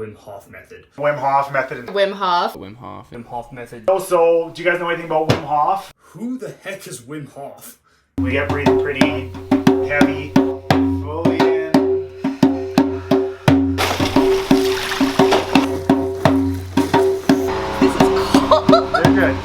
Wim Hof method. Wim Hof method. Wim Hof. Wim Hof. Wim Hof method. Also, do you guys know anything about Wim Hof? Who the heck is Wim Hof? We get breathing pretty heavy. Slowly in. This is cool. Very good.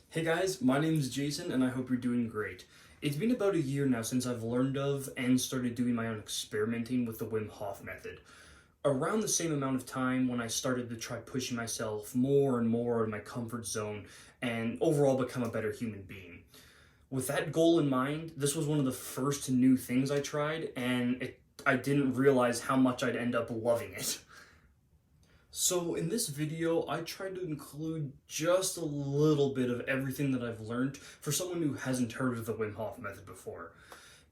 Hey guys, my name is Jason and I hope you're doing great. It's been about a year now since I've learned of and started doing my own experimenting with the Wim Hof method. Around the same amount of time when I started to try pushing myself more and more in my comfort zone and overall become a better human being. With that goal in mind, this was one of the first new things I tried and I didn't realize how much I'd end up loving it. So in this video, I tried to include just a little bit of everything that I've learned for someone who hasn't heard of the Wim Hof method before.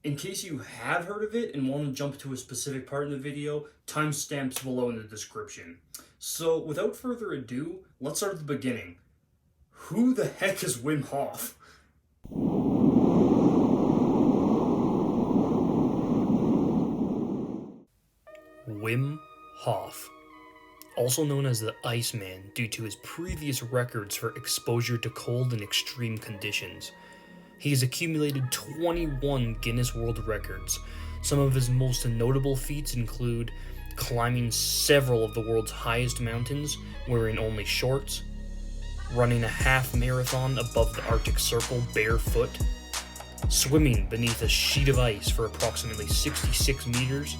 In case you have heard of it and want to jump to a specific part in the video, timestamps below in the description. So without further ado, let's start at the beginning. Who the heck is Wim Hof? Wim Hof, also known as the Iceman due to his previous records for exposure to cold and extreme conditions. He has accumulated 21 Guinness World Records. Some of his most notable feats include climbing several of the world's highest mountains wearing only shorts, running a half marathon above the Arctic Circle barefoot, swimming beneath a sheet of ice for approximately 66 meters,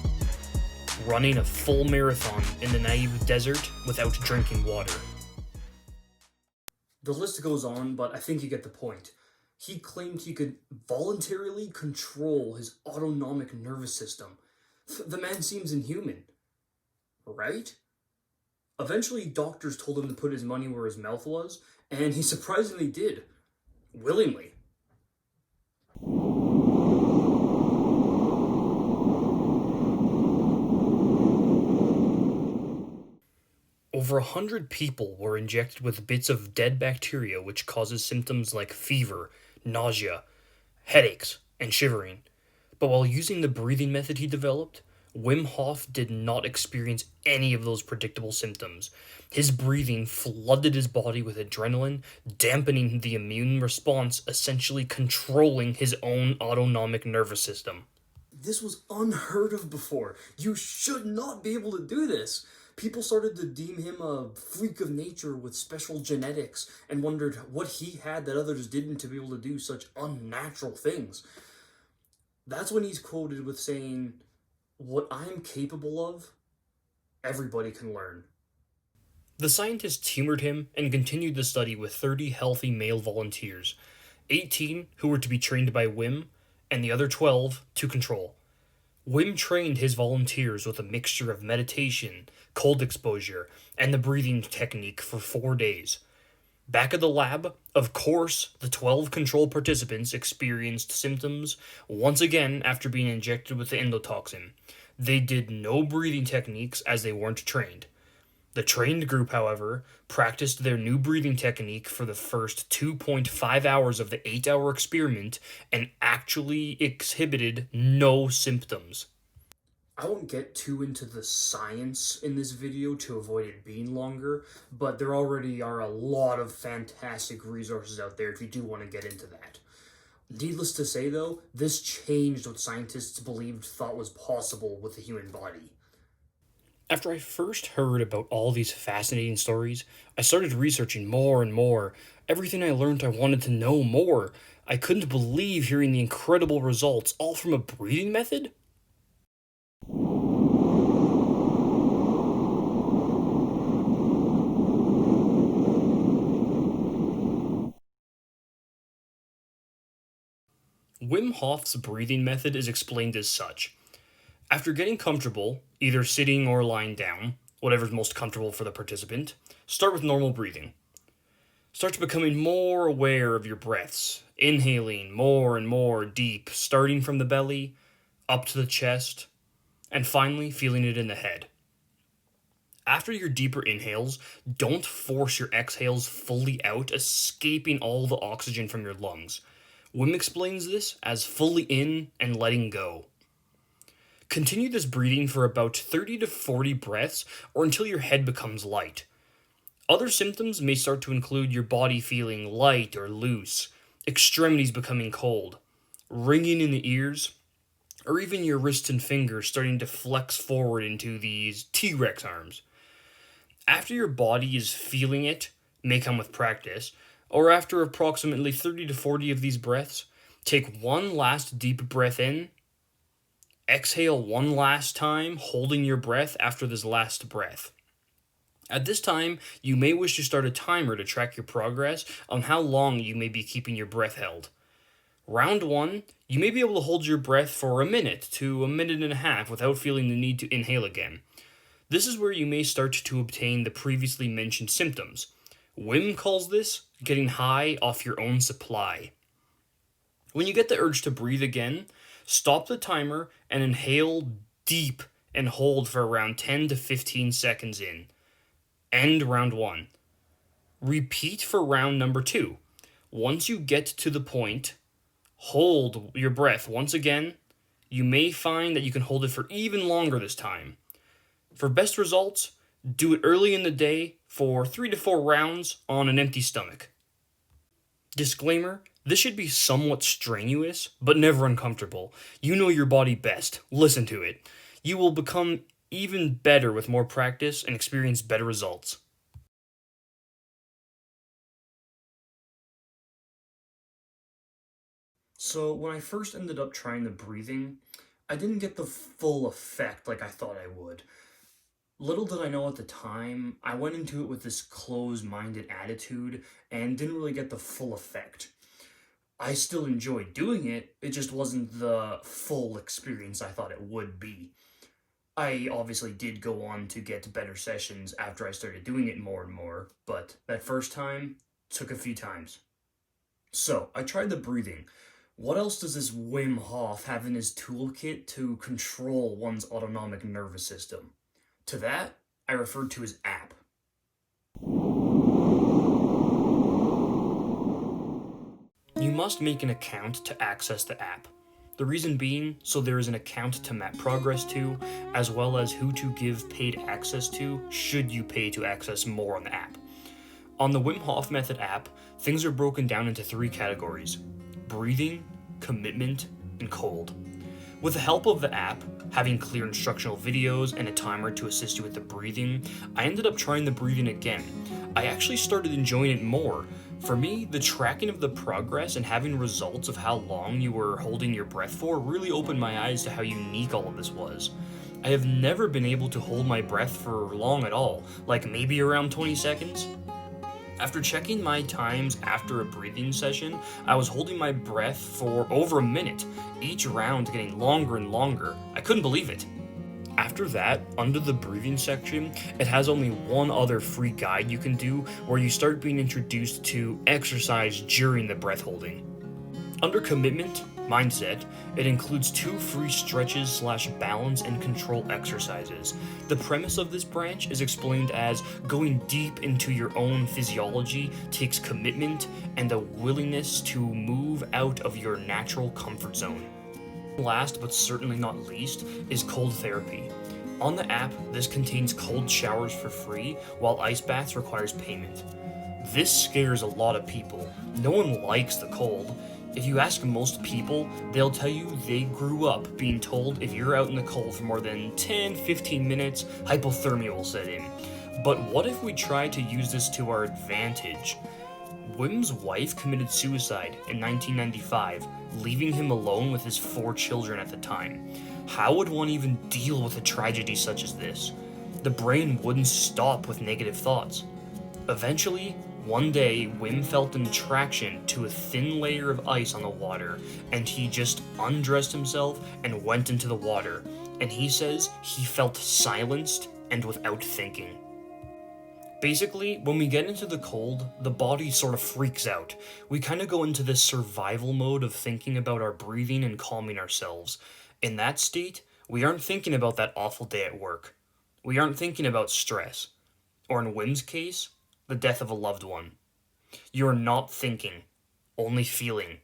running a full marathon in the Namib Desert without drinking water. The list goes on, but I think you get the point. He claimed he could voluntarily control his autonomic nervous system. The man seems inhuman, right? Eventually, doctors told him to put his money where his mouth was, and he surprisingly did. Willingly. Over 100 people were injected with bits of dead bacteria which causes symptoms like fever, nausea, headaches, and shivering. But while using the breathing method he developed, Wim Hof did not experience any of those predictable symptoms. His breathing flooded his body with adrenaline, dampening the immune response, essentially controlling his own autonomic nervous system. This was unheard of before. You should not be able to do this. People started to deem him a freak of nature with special genetics and wondered what he had that others didn't to be able to do such unnatural things. That's when he's quoted with saying, "What I am capable of, everybody can learn." The scientists humored him and continued the study with 30 healthy male volunteers, 18 who were to be trained by Wim, and the other 12 to control. Wim trained his volunteers with a mixture of meditation, cold exposure, and the breathing technique for 4 days. Back at the lab, of course, the 12 control participants experienced symptoms once again after being injected with the endotoxin. They did no breathing techniques as they weren't trained. The trained group, however, practiced their new breathing technique for the first 2.5 hours of the 8-hour experiment and actually exhibited no symptoms. I won't get too into the science in this video to avoid it being longer, but there already are a lot of fantastic resources out there if you do want to get into that. Needless to say though, this changed what scientists thought was possible with the human body. After I first heard about all these fascinating stories, I started researching more and more. Everything I learned, I wanted to know more. I couldn't believe hearing the incredible results, all from a breathing method. Wim Hof's breathing method is explained as such. After getting comfortable, either sitting or lying down, whatever's most comfortable for the participant, start with normal breathing. Start becoming more aware of your breaths, inhaling more and more deep, starting from the belly, up to the chest, and finally feeling it in the head. After your deeper inhales, don't force your exhales fully out, escaping all the oxygen from your lungs. Wim explains this as fully in and letting go. Continue this breathing for about 30 to 40 breaths or until your head becomes light. Other symptoms may start to include your body feeling light or loose, extremities becoming cold, ringing in the ears, or even your wrists and fingers starting to flex forward into these T-Rex arms. After your body is feeling it, may come with practice, or after approximately 30 to 40 of these breaths, take one last deep breath in, exhale one last time, holding your breath after this last breath. At this time, you may wish to start a timer to track your progress on how long you may be keeping your breath held. Round 1, you may be able to hold your breath for a minute to a minute and a half without feeling the need to inhale again. This is where you may start to obtain the previously mentioned symptoms. Wim calls this getting high off your own supply. When you get the urge to breathe again, stop the timer and inhale deep and hold for around 10 to 15 seconds in. End round 1. Repeat for round number 2. Once you get to the point, hold your breath once again. You may find that you can hold it for even longer this time. For best results, do it early in the day for 3 to 4 rounds on an empty stomach. Disclaimer, this should be somewhat strenuous, but never uncomfortable. You know your body best. Listen to it. You will become even better with more practice and experience better results. So when I first ended up trying the breathing, I didn't get the full effect like I thought I would. Little did I know at the time, I went into it with this closed-minded attitude and didn't really get the full effect. I still enjoyed doing it, it just wasn't the full experience I thought it would be. I obviously did go on to get better sessions after I started doing it more and more, but that first time took a few times. So, I tried the breathing. What else does this Wim Hof have in his toolkit to control one's autonomic nervous system? To that, I referred to his app. You must make an account to access the app. The reason being, so there is an account to map progress to, as well as who to give paid access to should you pay to access more on the app. On the Wim Hof Method app, things are broken down into 3 categories: breathing, commitment, and cold. With the help of the app, having clear instructional videos and a timer to assist you with the breathing, I ended up trying the breathing again. I actually started enjoying it more. For me, the tracking of the progress and having results of how long you were holding your breath for really opened my eyes to how unique all of this was. I have never been able to hold my breath for long at all, like maybe around 20 seconds. After checking my times after a breathing session, I was holding my breath for over a minute, each round getting longer and longer. I couldn't believe it. After that, under the breathing section, it has only one other free guide you can do where you start being introduced to exercise during the breath holding. Under commitment, mindset, it includes 2 free stretches / balance and control exercises. The premise of this branch is explained as going deep into your own physiology takes commitment and a willingness to move out of your natural comfort zone. Last but certainly not least is cold therapy. On the app, this contains cold showers for free, while ice baths requires payment. This scares a lot of people. No one likes the cold. If you ask most people, they'll tell you they grew up being told if you're out in the cold for more than 10-15 minutes, hypothermia will set in. But what if we try to use this to our advantage? Wim's wife committed suicide in 1995, leaving him alone with his 4 children at the time. How would one even deal with a tragedy such as this? The brain wouldn't stop with negative thoughts. Eventually, one day, Wim felt an attraction to a thin layer of ice on the water, and he just undressed himself and went into the water. And he says he felt silenced and without thinking. Basically, when we get into the cold, the body sort of freaks out. We kind of go into this survival mode of thinking about our breathing and calming ourselves. In that state, we aren't thinking about that awful day at work. We aren't thinking about stress. Or in Wim's case, the death of a loved one. You are not thinking, only feeling.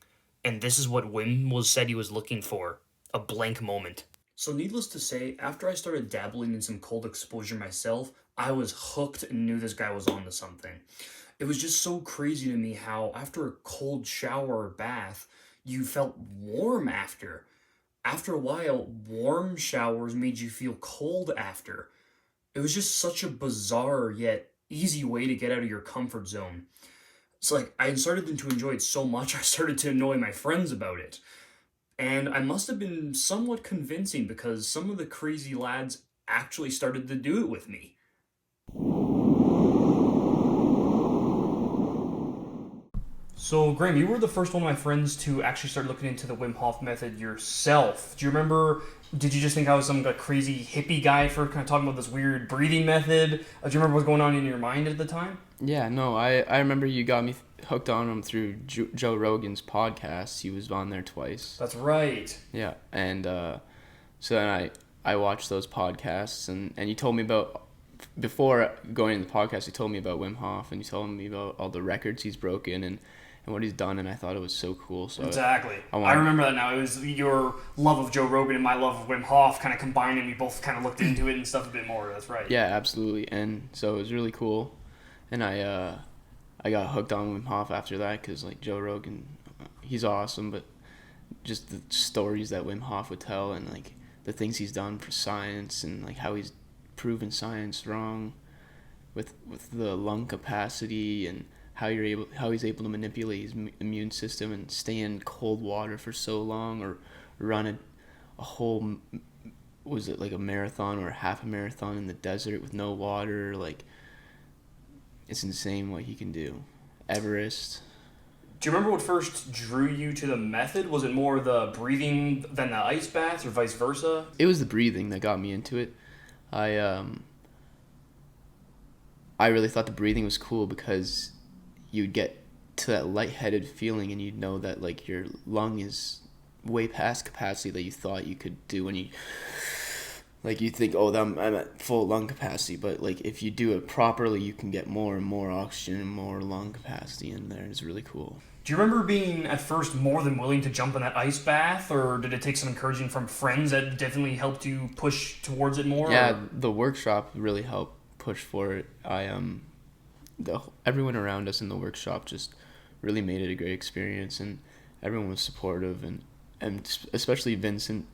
And this is what Wim was said he was looking for, a blank moment. So needless to say, after I started dabbling in some cold exposure myself, I was hooked and knew this guy was onto something. It was just so crazy to me how after a cold shower or bath, you felt warm after. After a while, warm showers made you feel cold after. It was just such a bizarre yet easy way to get out of your comfort zone. So like I started to enjoy it so much I started to annoy my friends about it. And I must have been somewhat convincing because some of the crazy lads actually started to do it with me. So, Graham, you were the first one of my friends to actually start looking into the Wim Hof method yourself. Do you remember? Did you just think I was some crazy hippie guy for kind of talking about this weird breathing method? Do you remember what was going on in your mind at the time? Yeah, no, I remember you got me hooked on him through Joe Rogan's podcast. He was on there twice. That's right. Yeah, and so then I watched those podcasts, and you told me about, before going into the podcast, you told me about Wim Hof, and you told me about all the records he's broken and what he's done, and I thought it was so cool. So exactly. I remember that now. It was your love of Joe Rogan and my love of Wim Hof kind of combined, and we both kind of looked into it and stuff a bit more. That's right. Yeah, absolutely. And so it was really cool. And I got hooked on Wim Hof after that because, like, Joe Rogan, he's awesome, but just the stories that Wim Hof would tell and, like, the things he's done for science and, like, how he's proven science wrong with the lung capacity and how he's able to manipulate his immune system and stay in cold water for so long, or run a whole, was it like a marathon or half a marathon in the desert with no water. Like, it's insane what he can do. Everest. Do you remember what first drew you to the method? Was it more the breathing than the ice baths, or vice versa? It was the breathing that got me into it. I really thought the breathing was cool because you'd get to that lightheaded feeling and you'd know that, like, your lung is way past capacity that you thought you could do when you, like, you think, oh, I'm at full lung capacity, but, like, if you do it properly, you can get more and more oxygen and more lung capacity in there. It's really cool. Do you remember being at first more than willing to jump in that ice bath, or did it take some encouraging from friends that definitely helped you push towards it more? Yeah, or? the workshop really helped push for it. Everyone around us in the workshop just really made it a great experience, and everyone was supportive, and especially Vincent,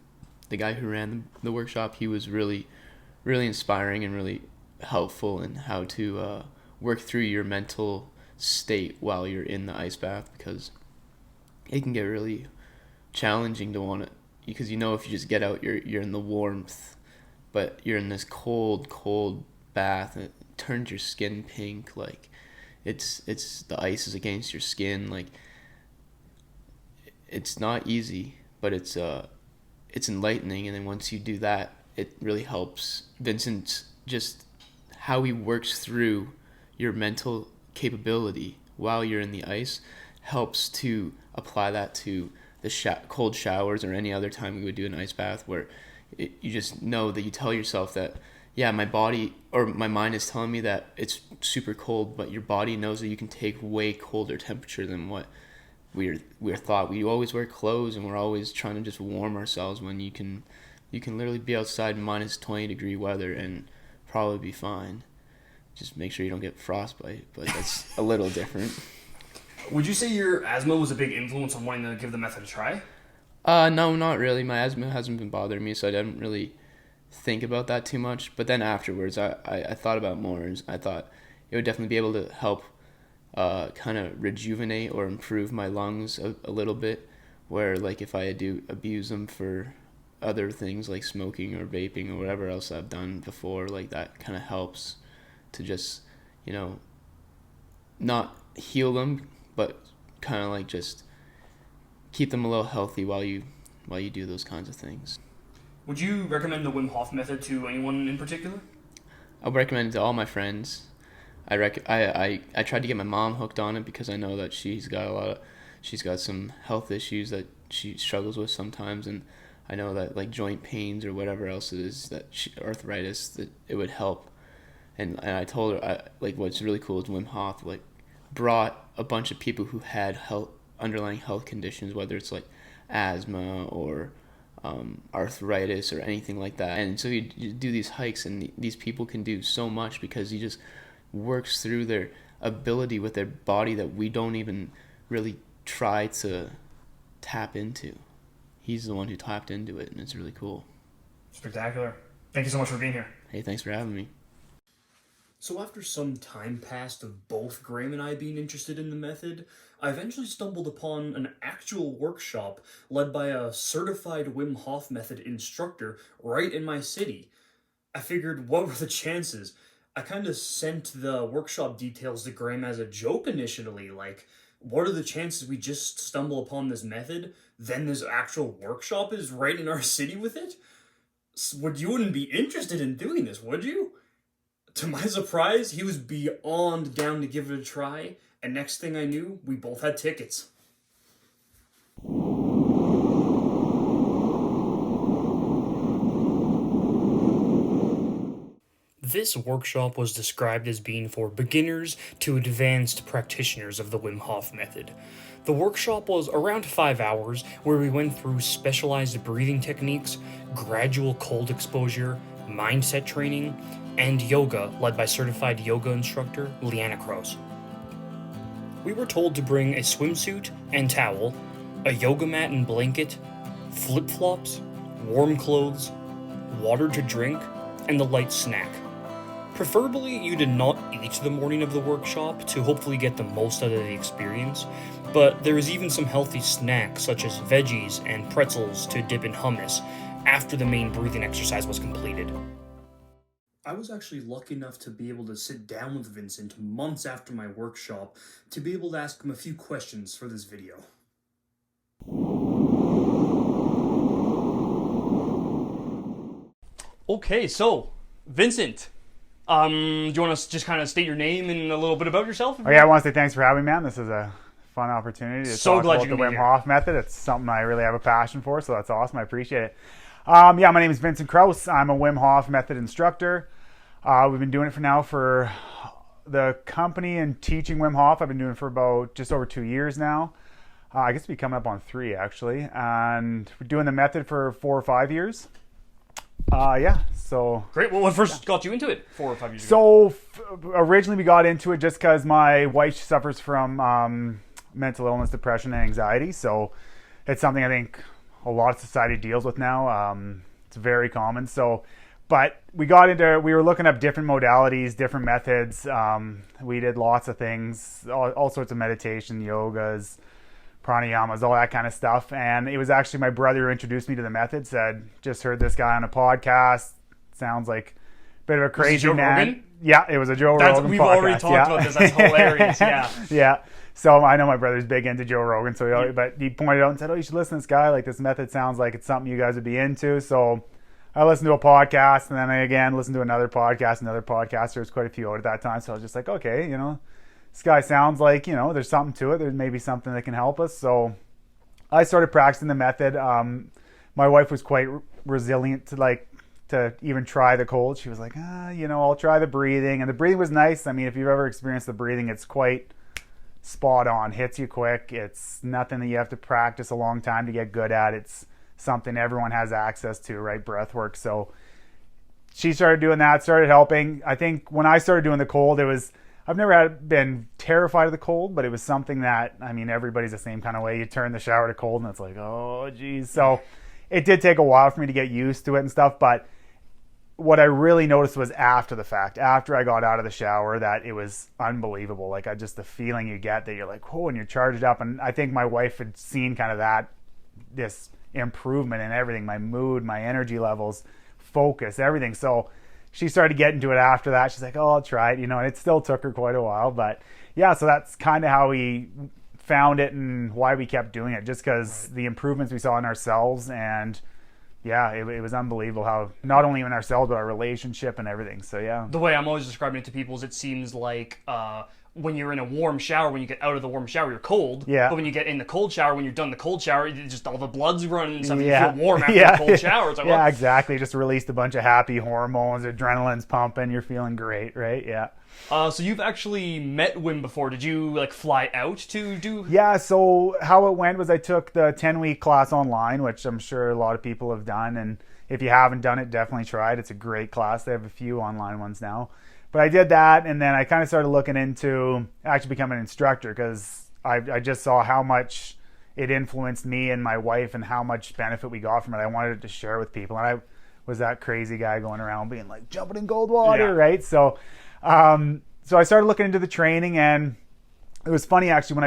the guy who ran the workshop. He was really, really inspiring and really helpful in how to work through your mental state while you're in the ice bath, because it can get really challenging to want to, because if you just get out, you're in the warmth, but you're in this cold bath, and it turns your skin pink. Like, it's the ice is against your skin. Like, it's not easy, but it's enlightening. And then once you do that, it really helps. Vincent, just how he works through your mental capability while you're in the ice, helps to apply that to the cold showers or any other time we would do an ice bath, where you just know that you tell yourself that, yeah, my body or my mind is telling me that it's super cold, but your body knows that you can take way colder temperature than what we're thought. We always wear clothes and we're always trying to just warm ourselves, when you can literally be outside in minus 20-degree weather and probably be fine. Just make sure you don't get frostbite, but that's a little different. Would you say your asthma was a big influence on wanting to give the method a try? No, not really. My asthma hasn't been bothering me, so I didn't really think about that too much. But then afterwards, I thought about more, and I thought it would definitely be able to help kind of rejuvenate or improve my lungs a little bit, where, like, if I do abuse them for other things like smoking or vaping or whatever else I've done before, like, that kind of helps to just, not heal them, but kind of like just keep them a little healthy while you do those kinds of things. Would you recommend the Wim Hof method to anyone in particular? I'll recommend it to all my friends. I tried to get my mom hooked on it because I know that she's got some health issues that she struggles with sometimes, and I know that, like, joint pains or whatever else it is, arthritis, that it would help. And I told her, what's really cool is Wim Hof, like, brought a bunch of people who had underlying health conditions, whether it's like asthma or arthritis or anything like that. And so you do these hikes, and these people can do so much because he just works through their ability with their body that we don't even really try to tap into. He's the one who tapped into it, and it's really cool. Spectacular. Thank you so much for being here. Hey, thanks for having me. So after some time passed of both Graham and I being interested in the method, I eventually stumbled upon an actual workshop led by a certified Wim Hof method instructor right in my city. I figured, what were the chances? I kind of sent the workshop details to Graham as a joke initially, like, what are the chances we just stumble upon this method, then this actual workshop is right in our city with it? You wouldn't be interested in doing this, would you? To my surprise, he was beyond down to give it a try, and next thing I knew, we both had tickets. This workshop was described as being for beginners to advanced practitioners of the Wim Hof method. The workshop was around 5 hours, where we went through specialized breathing techniques, gradual cold exposure, mindset training, and yoga led by certified yoga instructor Leanna Krauss. We were told to bring a swimsuit and towel, a yoga mat and blanket, flip-flops, warm clothes, water to drink, and a light snack. Preferably, you did not eat the morning of the workshop to hopefully get the most out of the experience, but there is even some healthy snacks such as veggies and pretzels to dip in hummus after the main breathing exercise was completed. I was actually lucky enough to be able to sit down with Vincent months after my workshop to be able to ask him a few questions for this video. Okay, so, Vincent, do you want to just kind of state your name and a little bit about yourself? Oh yeah, I want to say thanks for having me, man. This is a fun opportunity to So talk glad about you the can be Wim here. Hof method. It's something I really have a passion for, so that's awesome. I appreciate it. My name is Vincent Krauss. I'm a Wim Hof method instructor. We've been doing it for the company and teaching Wim Hof. I've been doing it for about just over 2 years now. I guess we'll be coming up on 3 actually. And we're doing the method for 4 or 5 years. So Great. Well, what first got you into it 4 or 5 years ago? So originally we got into it just because my wife suffers from mental illness, depression, and anxiety. So it's something I think a lot of society deals with now. It's very common. But we were looking up different modalities, different methods. We did lots of things, all sorts of meditation, yogas, pranayamas, all that kind of stuff. And it was actually my brother who introduced me to the method, said, just heard this guy on a podcast. Sounds like a bit of a crazy Joe man. Rogan? Yeah, it was a Joe Rogan We've podcast. already talked about this. That's hilarious. Yeah. Yeah. So I know my brother's big into Joe Rogan, but he pointed out and said, "Oh, you should listen to this guy. Like, this method sounds like it's something you guys would be into." So I listened to a podcast, and then I again listened to another podcast. There was quite a few out at that time. So I was just like, okay, this guy sounds like, there's something to it. There's maybe something that can help us. So I started practicing the method. My wife was quite resilient to even try the cold. She was like, I'll try the breathing. And the breathing was nice. I mean, if you've ever experienced the breathing, it's quite spot on, hits you quick. It's nothing that you have to practice a long time to get good at. It's something everyone has access to, right? Breath work. So she started doing that, started helping. I think when I started doing the cold, I've never been terrified of the cold, but it was something that, I mean, everybody's the same kind of way. You turn the shower to cold and it's like, oh geez. So it did take a while for me to get used to it and stuff, but what I really noticed was after the fact, after I got out of the shower, that it was unbelievable. Like, just the feeling you get that you're like, oh, and you're charged up. And I think my wife had seen kind of this improvement in everything, my mood, my energy levels, focus, everything. So she started getting to it after that. She's like, oh, I'll try it, and it still took her quite a while. But yeah, so that's kind of how we found it and why we kept doing it, just because the improvements we saw in ourselves. And yeah, it was unbelievable how not only in ourselves, but our relationship and everything. So yeah. The way I'm always describing it to people is it seems like when you're in a warm shower, when you get out of the warm shower, you're cold. Yeah. But when you get in the cold shower, when you're done the cold shower, just all the blood's running and stuff. Yeah. You feel warm after Yeah. the cold shower. It's like, Yeah, well, exactly. Just released a bunch of happy hormones, adrenaline's pumping, you're feeling great, right? Yeah. so you've actually met Wim before. Did you like fly out to do? Yeah, so how it went was I took the 10-week class online, which I'm sure a lot of people have done. And if you haven't done it, definitely try it. It's a great class. They have a few online ones now. But I did that, and then I kind of started looking into actually becoming an instructor because I just saw how much it influenced me and my wife and how much benefit we got from it. I wanted to share with people. And I was that crazy guy going around being like, jumping in cold water, right? So I started looking into the training, and it was funny actually when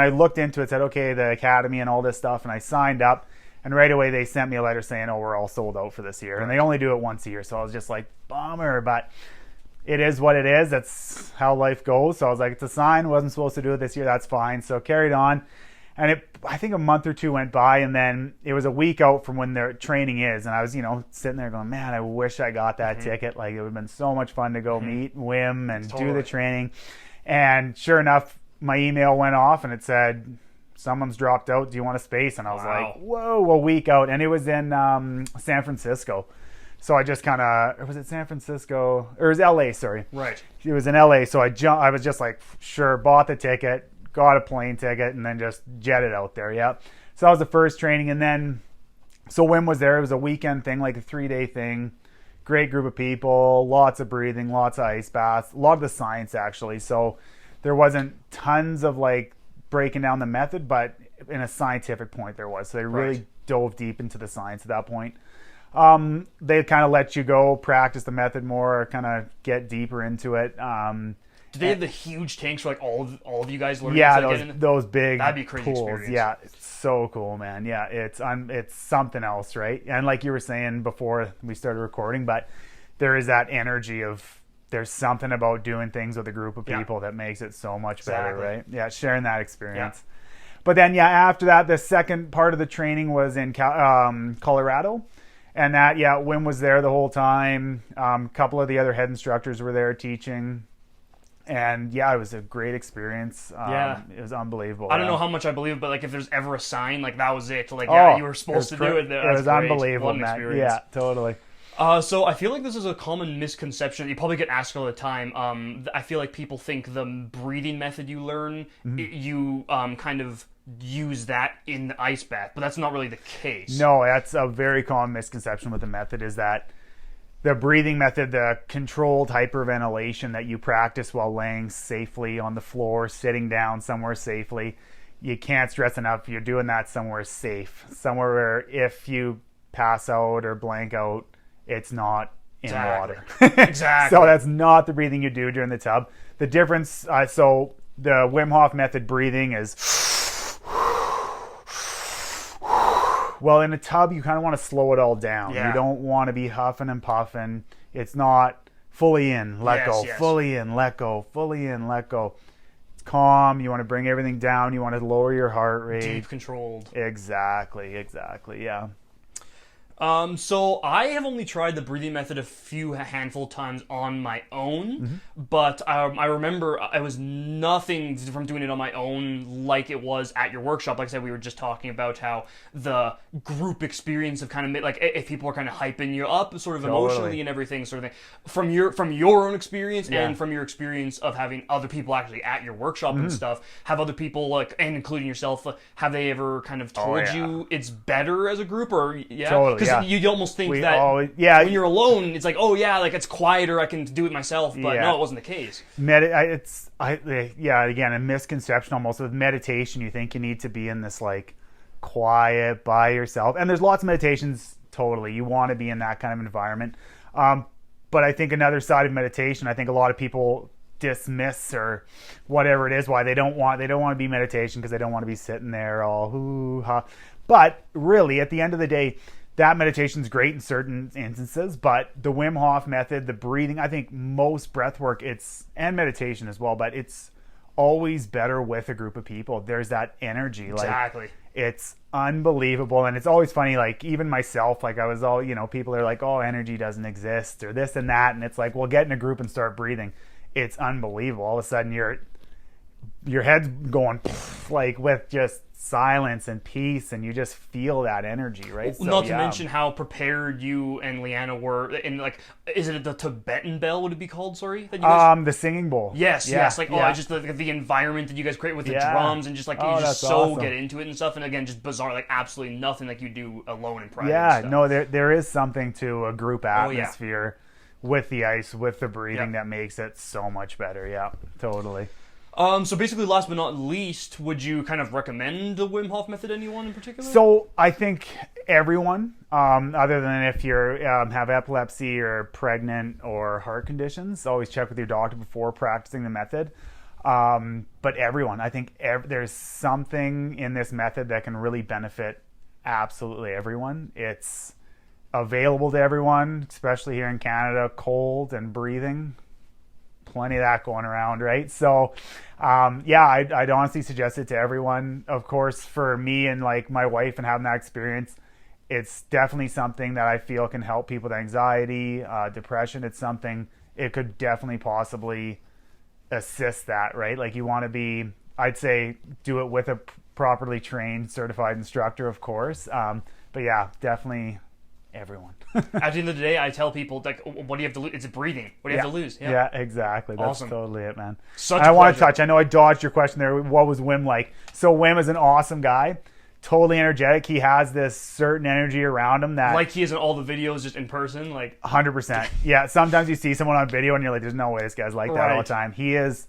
I looked into it, said, okay, the academy and all this stuff, and I signed up, and right away they sent me a letter saying, oh, we're all sold out for this year. And they only do it once a year. So I was just like, bummer, but it is what it is. That's how life goes. So I was like, it's a sign. Wasn't supposed to do it this year. That's fine. So carried on. And I think a month or two went by, and then it was a week out from when their training is. And I was, sitting there going, man, I wish I got that ticket. Like, it would have been so much fun to go meet Wim and do the training. And sure enough, my email went off and it said, someone's dropped out. Do you want a space? And I was like, whoa, a week out. And it was in San Francisco. So I just kind of, or was it San Francisco? Or it was LA, sorry. Right. It was in LA. So I was just like, sure, bought the ticket, got a plane ticket, and then just jetted out there. Yep. So that was the first training. And then, so Wim was there. It was a weekend thing, like a 3-day thing. Great group of people, lots of breathing, lots of ice baths, a lot of the science actually. So there wasn't tons of like breaking down the method, but in a scientific point there was. So they really dove deep into the science at that point. They kind of let you go practice the method more, kind of get deeper into it. Do they have the huge tanks for like all of you guys learning? Yeah, those big that'd be a crazy pools. experience. Yeah, it's so cool, man. Yeah, it's something else, right? And like you were saying before we started recording, but there is that energy of there's something about doing things with a group of people that makes it so much better, right? Yeah, sharing that experience. Yeah. But then, after that, the second part of the training was in Colorado. And that, Wim was there the whole time. A couple of the other head instructors were there teaching. And it was a great experience. It was unbelievable. I don't know how much I believe, but like if there's ever a sign, like that was it. Like, you were supposed to do it. It was unbelievable, man. Yeah, totally. So I feel like this is a common misconception. You probably get asked all the time. I feel like people think the breathing method you learn, you kind of use that in the ice bath, but that's not really the case. No, that's a very common misconception with the method is that the breathing method, the controlled hyperventilation that you practice while laying safely on the floor, sitting down somewhere safely, you can't stress enough you're doing that somewhere safe, somewhere where if you pass out or blank out, it's not in water. Exactly. So that's not the breathing you do during the tub. The difference, so the Wim Hof method breathing is, well, in a tub, you kind of want to slow it all down. Yeah. You don't want to be huffing and puffing. It's not fully in, let go, fully in, let go, fully in, let go. It's calm. You want to bring everything down. You want to lower your heart rate. Deep controlled. Exactly, yeah. So I have only tried the breathing method a handful times on my own, but I remember it was nothing from doing it on my own like it was at your workshop. Like I said, we were just talking about how the group experience of kind of like if people are kind of hyping you up, sort of emotionally and everything, sort of thing. From your own experience and from your experience of having other people actually at your workshop and stuff, have other people like, and including yourself, have they ever kind of told you it's better as a group or Totally. Because you almost think when you're alone, it's like, like it's quieter, I can do it myself. But no, it wasn't the case. Again, a misconception almost with meditation. You think you need to be in this like quiet by yourself, and there's lots of meditations. Totally, you want to be in that kind of environment. But I think another side of meditation, I think a lot of people dismiss or whatever it is why they don't want to be meditation because they don't want to be sitting there all hoo-ha. But really, at the end of the day, that meditation's great in certain instances, but the Wim Hof method, the breathing, I think most breath work, and meditation as well, but it's always better with a group of people. There's that energy. Exactly. Like, it's unbelievable. And it's always funny, like even myself, like I was all, people are like, oh, energy doesn't exist or this and that. And it's like, well, get in a group and start breathing. it's unbelievable. All of a sudden your head's going like with just silence and peace, and you just feel that energy, right? So, Not to mention how prepared you and Leanna were in, like, is it the Tibetan bell, would it be called, sorry? That you guys... the singing bowl. Yes, like, just the environment that you guys create with the drums, and just like, you just awesome. Get into it and stuff, and again, just bizarre, like absolutely nothing like you do alone in private. Yeah, no, there is something to a group atmosphere with the ice, with the breathing that makes it so much better. Yeah, totally. So basically, last but not least, would you kind of recommend the Wim Hof method to anyone in particular? So I think everyone, other than if you have epilepsy or pregnant or heart conditions, always check with your doctor before practicing the method. But everyone, I think there's something in this method that can really benefit absolutely everyone. It's available to everyone, especially here in Canada, cold and breathing. Plenty of that going around, right? So, I'd honestly suggest it to everyone. Of course, for me and like my wife and having that experience, it's definitely something that I feel can help people with anxiety, depression. It's something, it could definitely possibly assist that, right? Like you want to be, I'd say, do it with a properly trained, certified instructor, of course. But yeah, definitely everyone. At the end of the day, I tell people, like, what do you have to lose? It's breathing. What do you have to lose? Yeah, exactly. That's awesome. Totally it, man. I want to touch, I know I dodged your question there. What was Wim like? So Wim is an awesome guy, totally energetic. He has this certain energy around him that... Like he is in all the videos, just in person, like... 100%. Yeah, sometimes you see someone on video and you're like, there's no way this guy's like that all the time. He is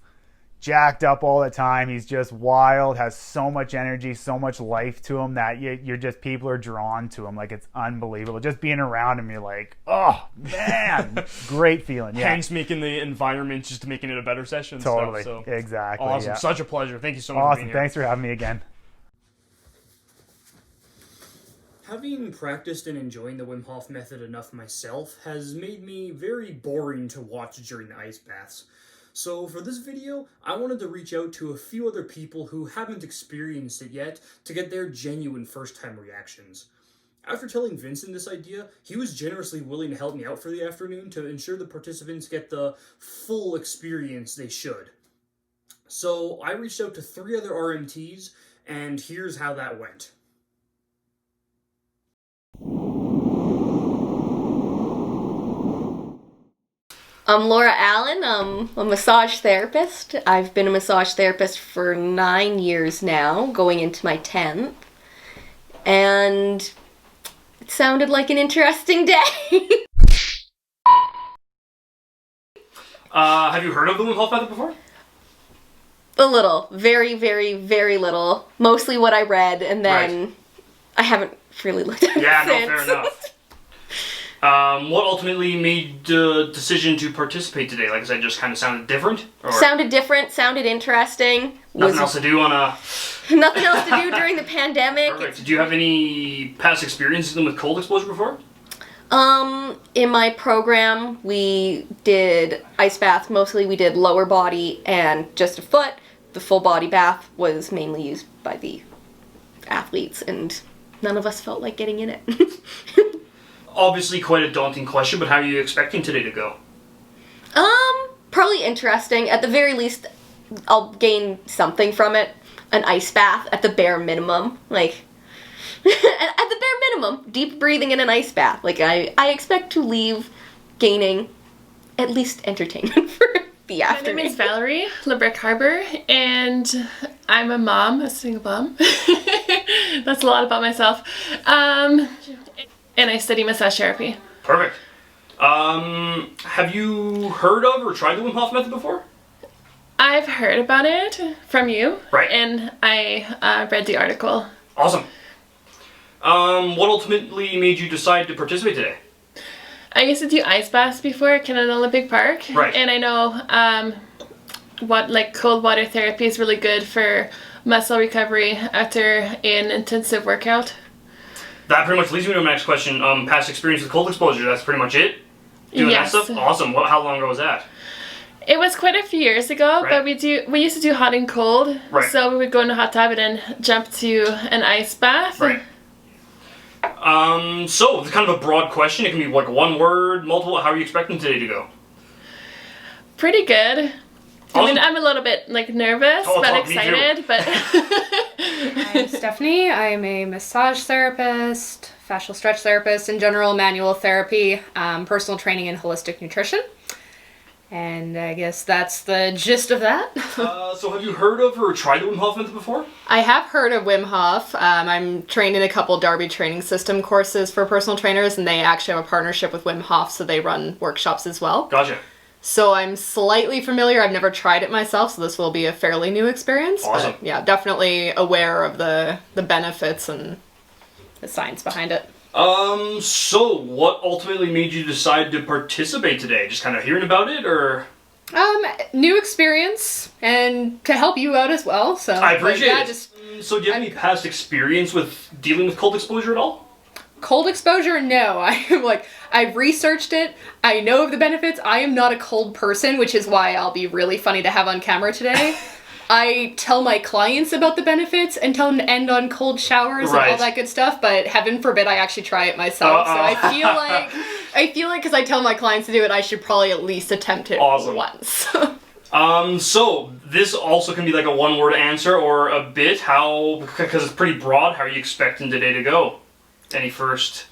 jacked up all the time. He's just wild, has so much energy, so much life to him that you're just, people are drawn to him. Like, it's unbelievable. Just being around him, you're like, oh, man. Great feeling. Yeah. Hence making the environment, just making it a better session. Totally. Stuff, so. Exactly. Awesome. Yeah. Such a pleasure. Thank you so much awesome. for being here. Thanks for having me again. Having practiced and enjoying the Wim Hof method enough myself has made me very boring to watch during the ice baths. So for this video, I wanted to reach out to a few other people who haven't experienced it yet to get their genuine first-time reactions. After telling Vincent this idea, he was generously willing to help me out for the afternoon to ensure the participants get the full experience they should. So I reached out to 3 other RMTs, and here's how that went. I'm Laura Allen. I'm a massage therapist. I've been a massage therapist for 9 years now, going into my 10th. And it sounded like an interesting day. Have you heard of the Wim Hof method before? A little. Very, very, very little. Mostly what I read, and then I haven't really looked at it since. Fair enough. What ultimately made the decision to participate today? Like I said, just kind of sounded different? Or sounded different, sounded interesting. Nothing else to do on a... Nothing else to do during the pandemic. Perfect. Did you have any past experiences with cold exposure before? In my program, we did ice baths. Mostly we did lower body and just a foot. The full body bath was mainly used by the athletes, and none of us felt like getting in it. Obviously quite a daunting question, but how are you expecting today to go? Probably interesting. At the very least, I'll gain something from it. An ice bath at the bare minimum. Like, at the bare minimum, deep breathing in an ice bath. Like, I expect to leave gaining at least entertainment for the afternoon. My name is Valerie, LeBrick Harbor, and I'm a mom, a single mom. That's a lot about myself. And I study massage therapy. Perfect. Have you heard of or tried the Wim Hof method before? I've heard about it from you. Right. And I read the article. Awesome. What ultimately made you decide to participate today? I used to do ice baths before at Canada Olympic Park. Right. And I know cold water therapy is really good for muscle recovery after an intensive workout. That pretty much leads me to my next question. Past experience with cold exposure, that's pretty much it? Doing yes. that stuff? Awesome. How long ago was that? It was quite a few years ago, right. But we used to do hot and cold. Right. So we would go in a hot tub and then jump to an ice bath. Right. So, it's kind of a broad question. It can be like one word, multiple. How are you expecting today to go? Pretty good. I mean, Awesome. I'm a little bit like nervous, Oh, but me too. excited. But I'm Stephanie. I am a massage therapist, fascial stretch therapist, in general manual therapy, personal training, and holistic nutrition. And I guess that's the gist of that. So have you heard of or tried the Wim Hof method before? I have heard of Wim Hof. I'm trained in a couple Darby training system courses for personal trainers, and they actually have a partnership with Wim Hof, so they run workshops as well. Gotcha. So I'm slightly familiar. I've never tried it myself, so this will be a fairly new experience. Awesome. But yeah, definitely aware of the benefits and the science behind it. So what ultimately made you decide to participate today? Just kind of hearing about it, or? New experience, and to help you out as well. So I appreciate yeah, it. just So do you have any past experience with dealing with cold exposure at all? cold exposure. No, I've researched it. I know of the benefits. I am not a cold person, which is why I'll be really funny to have on camera today. I tell my clients about the benefits and tell them to end on cold showers and Right. all that good stuff, but heaven forbid I actually try it myself. So I feel like because I tell my clients to do it, I should probably at least attempt it Awesome. once. So this also can be like a one-word answer or a bit. How, because it's pretty broad, how are you expecting today to go? Any first?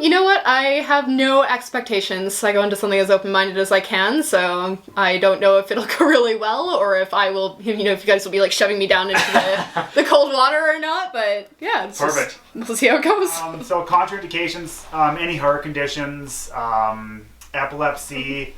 You know what? I have no expectations. I go into something as open-minded as I can, so I don't know if it'll go really well or if I will, if you guys will be like shoving me down into the cold water or not, but yeah. It's Perfect. We'll see how it goes. So contraindications, any heart conditions, epilepsy,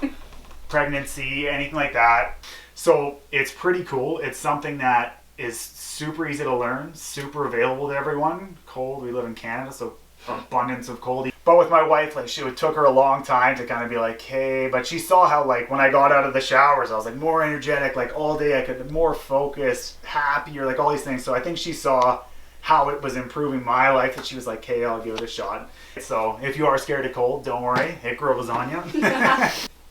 pregnancy, anything like that. So it's pretty cool. It's something that is super easy to learn, super available to everyone. Cold, we live in Canada, so abundance of cold. But with my wife, like, it took her a long time to kind of be like, hey, but she saw how, like, when I got out of the showers, I was like more energetic, like all day I could, more focused, happier, like all these things. So I think she saw how it was improving my life, that she was like, hey, I'll give it a shot. So if you are scared of cold, don't worry, it grows on you.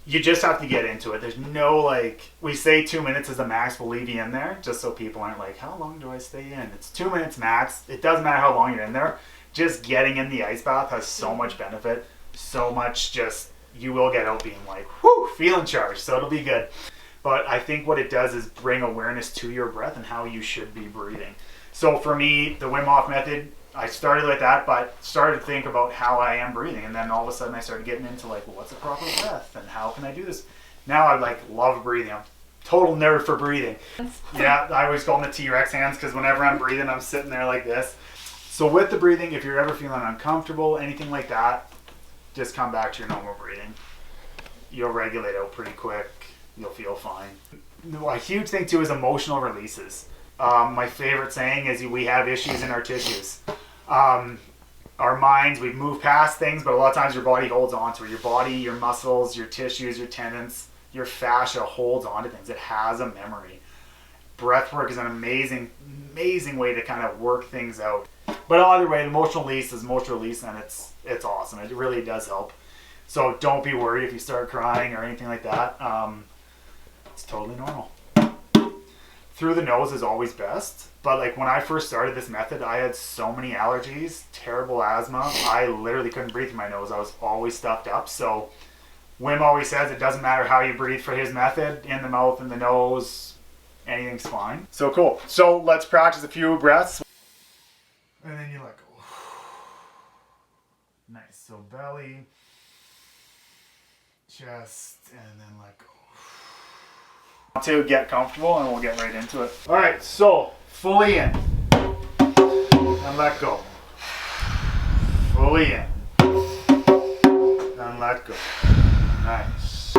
You just have to get into it. There's no, like, we say 2 minutes is the max, we'll leave you in there, just so people aren't like, how long do I stay in? It's 2 minutes max. It doesn't matter how long you're in there. Just getting in the ice bath has so much benefit, so much, just, you will get out being like, whoo, feeling charged, so it'll be good. But I think what it does is bring awareness to your breath and how you should be breathing. So for me, the Wim Hof method, I started with that, but started to think about how I am breathing, and then all of a sudden I started getting into like, well, what's a proper breath, and how can I do this? Now I like love breathing. I'm total nerd for breathing. Yeah, I always call them the T-Rex hands, because whenever I'm breathing, I'm sitting there like this. So with the breathing, if you're ever feeling uncomfortable, anything like that, just come back to your normal breathing. You'll regulate out pretty quick. You'll feel fine. A huge thing too is emotional releases. My favorite saying is we have issues in our tissues. Our minds, we've moved past things, but a lot of times your body holds on to it. Your body, your muscles, your tissues, your tendons, your fascia holds on to things. It has a memory. Breath work is an amazing way to kind of work things out. But either way, emotional release is emotional release, and it's awesome. It really does help. So don't be worried if you start crying or anything like that. It's totally normal. Through the nose is always best. But like when I first started this method, I had so many allergies, terrible asthma. I literally couldn't breathe through my nose. I was always stuffed up. So Wim always says it doesn't matter how you breathe for his method, in the mouth, in the nose, anything's fine. So cool. So let's practice a few breaths. And then you let go. Nice. So belly, chest, and then let go. To get comfortable, and we'll get right into it. All right, so fully in and let go. Fully in and let go. Nice.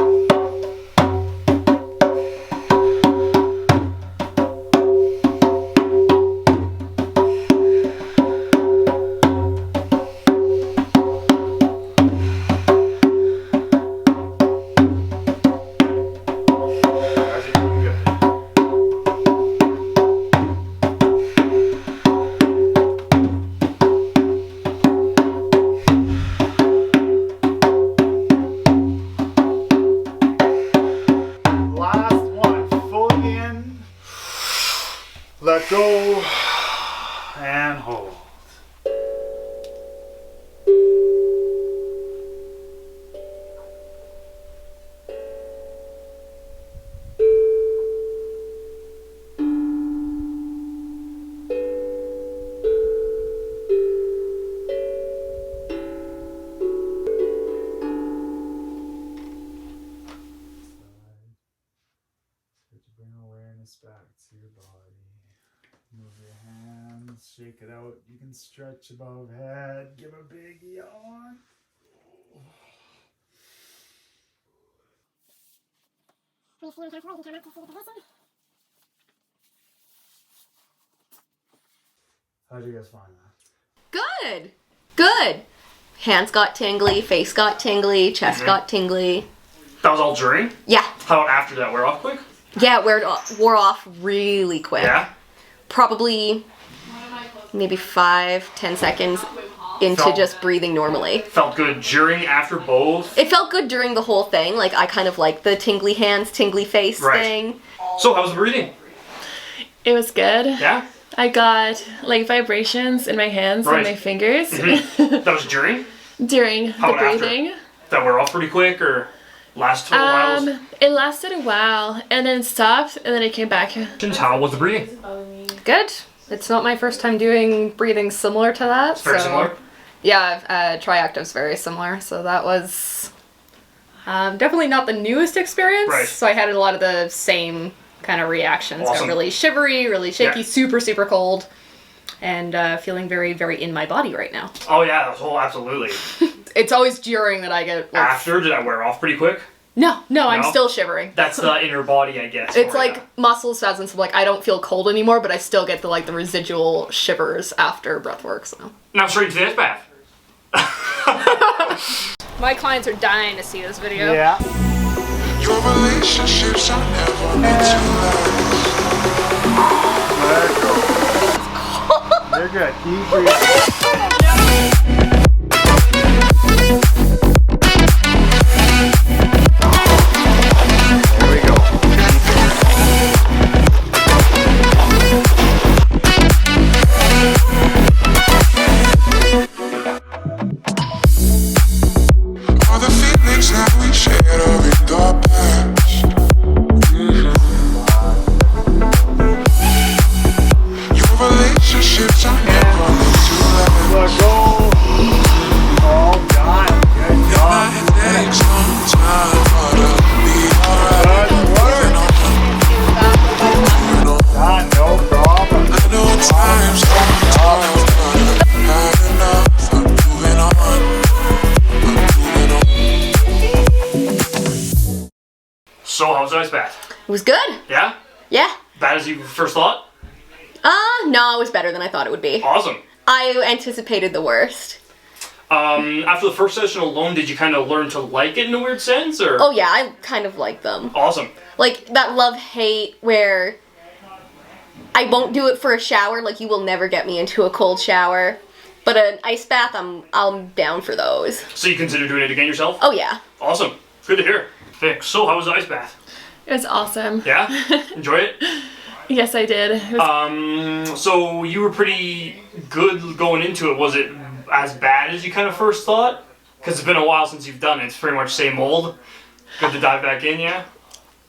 it out. You can stretch above head. Give a big yawn. How'd you guys find that? Good. Hands got tingly, face got tingly, chest got tingly. That was all during? Yeah. How about after that? Wear off quick? Yeah, it wore off really quick. Yeah? Probably maybe 5-10 seconds into just breathing normally. Felt good during, after, both? It felt good during the whole thing. Like, I kind of like the tingly hands, tingly face thing. So, how was the breathing? It was good. Yeah? I got like vibrations in my hands and my fingers That was during? during How the about breathing. After? That wear off pretty quick, or lasted a while? It lasted a while and then stopped and then it came back. How was the breathing? Good. It's not my first time doing breathing similar to that. Very similar? Yeah, Triactive's very similar. So that was definitely not the newest experience. Right. So I had a lot of the same kind of reactions. Awesome. Got really shivery, really shaky, Yeah. super, super cold. And feeling very, very in my body right now. Oh yeah, absolutely. It's always during that I get like... After, did that wear off pretty quick? No, I'm still shivering. That's the inner body, I guess. It's for like ya. muscle spasms. Like I don't feel cold anymore, but I still get the residual shivers after breath work. So Now straight to the ice bath. my clients are dying to see this video. Yeah. Your relationships are never meant to last. Let it go. They're good. Keep breathing. There we go. All the feelings that we shared are in the past. Your relationships are never meant to last. Let go. Oh, God. Good job. It takes some time, but it'll be alright. Good work. God, no problem. I know times are tough, but I've had enough. I'm moving on. So, how was the ice bath? It was good. Yeah? Yeah. Bad as you first thought? No, it was better than I thought it would be. Awesome. I anticipated the worst. After the first session alone, did you kind of learn to like it in a weird sense, or? Oh yeah, I kind of like them. Awesome. Like that love-hate where I won't do it for a shower, like you will never get me into a cold shower. But an ice bath, I'm down for those. So you consider doing it again yourself? Oh yeah. Awesome. Good to hear. Vic, so how was the ice bath? It was awesome. Yeah? Enjoy it? Yes, I did. It was So you were pretty good going into it. Was it as bad as you kind of first thought? Because it's been a while since you've done it. It's pretty much same old. Good to dive back in, yeah?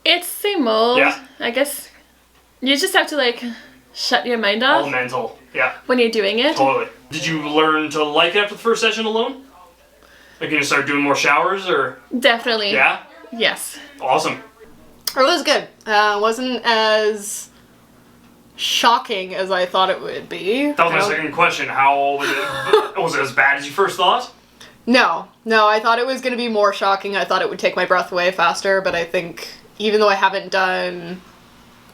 It's same old. Yeah. I guess you just have to like shut your mind All off mental. Yeah, when you're doing it. totally. Did you learn to like it after the first session alone? Like you gonna start doing more showers, or? Definitely. Yeah? Yes. Awesome. It was good. Wasn't as shocking as I thought it would be. That was my second question. How was it? Was it as bad as you first thought? No, I thought it was going to be more shocking. I thought it would take my breath away faster, but I think even though I haven't done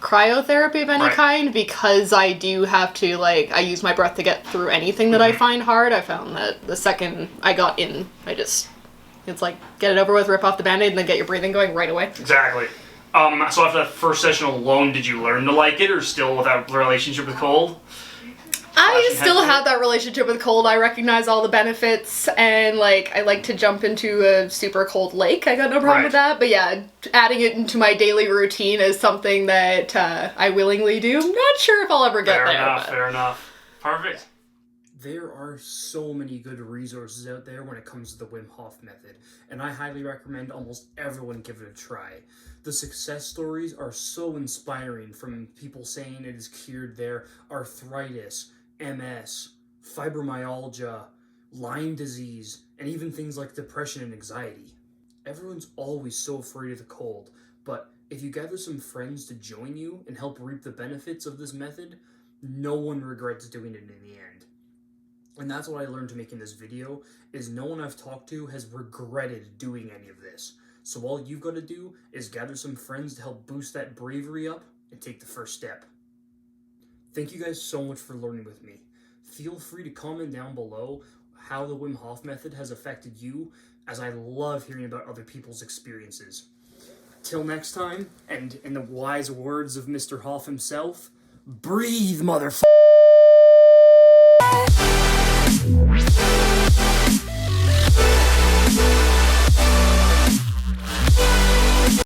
cryotherapy of any Right. kind, because I do have to, I use my breath to get through anything that I find hard, I found that the second I got in, it's like, get it over with, rip off the Band-Aid, and then get your breathing going right away. Exactly. So after that first session alone, did you learn to like it, or still with that relationship with cold? I Flashing still head. have that relationship with cold. I recognize all the benefits, and I like to jump into a super cold lake. I got no problem Right. with that. But yeah, adding it into my daily routine is something that I willingly do. I'm not sure if I'll ever get Fair there. enough, but- fair enough. Perfect. There are so many good resources out there when it comes to the Wim Hof method, and I highly recommend almost everyone give it a try. The success stories are so inspiring, from people saying it has cured their arthritis, MS, fibromyalgia, Lyme disease, and even things like depression and anxiety. Everyone's always so afraid of the cold, but if you gather some friends to join you and help reap the benefits of this method, no one regrets doing it in the end. And that's what I learned making this video, is no one I've talked to has regretted doing any of this. So all you've got to do is gather some friends to help boost that bravery up and take the first step. Thank you guys so much for learning with me. Feel free to comment down below how the Wim Hof method has affected you, as I love hearing about other people's experiences. Till next time, and in the wise words of Mr. Hof himself, breathe, motherfucker!